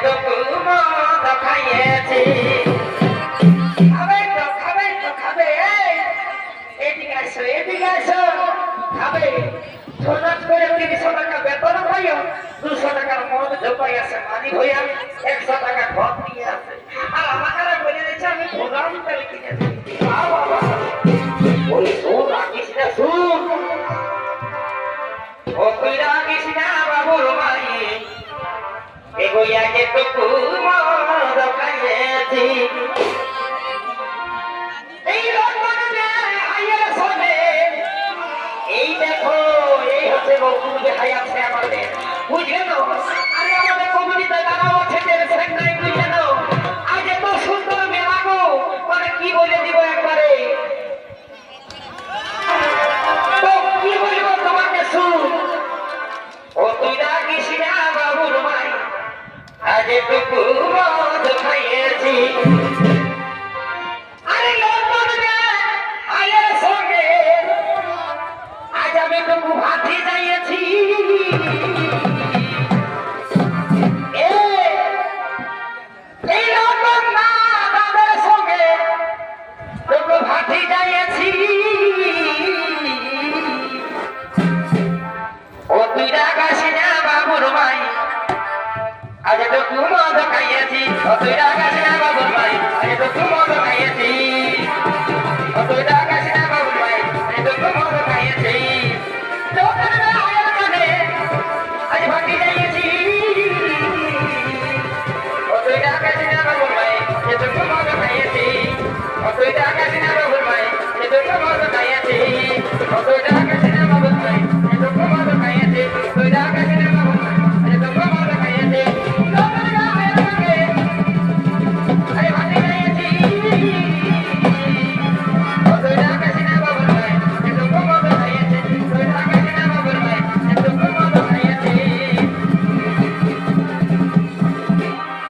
তো মদ খাইয়েছি। খাবে তো খাবে তো খাবে, এদিকে আসো এদিকে আসো, খাবে। হঠাৎ করে 300 টাকা বেতন পাইও, 200 টাকার মদ ঢোকাই আছে মানি হইয়া, 100 টাকা ঘর নিয়ে আসে। আর আমাকে বলে দিচ্ছে আমি প্রোগ্রাম তেল কিনেছি। ওই শুন রাখিস না, শুন ও তুই রাখিস না বাবুর মাই, এগোইয়াকে তো মদ খাইয়েছি। এই রকমে আইয়ের সবে, এই দেখো এই হচ্ছে বকুল দেখাই আছে আমাদের, বুঝলে তো? আরে আমাদের কমিটিতে দাঁড়াও আছে সেখানে, বুঝলে তো? আজ এত সুন্দর মেলা গো, মানে কি বলে দিব একবারে, তো কি বলবো তোমাকে, শুন ও তুই রাখিস না বাবুর ভাই, আজ একটু মদ খাইয়েছি। আরে লন্ডন আয়ের সঙ্গে আজ আমি একটু ভাতি যাইয়েছি। এই লন্ডন না তাদের সঙ্গে একটু ভাতি যাইয়েছি। ও তুই রাখাস না বাবুর ভাই, আজ একটু মদ খাইয়েছি। ও তুই রাখাস না বাবুর ভাই, আজ একটু মদ খাইয়েছি। ও তুই রাখাস না বাবুর ভাই, আজ একটু মদ খাইয়েছি। আজ ভাটি যাইয়েছি। ও তুই রাখাস না বাবুর ভাই, আজ একটু মদ খাইয়েছি। ও তুই রাখাস না বাবুর ভাই, আজ একটু মদ খাইয়েছি। ও তুই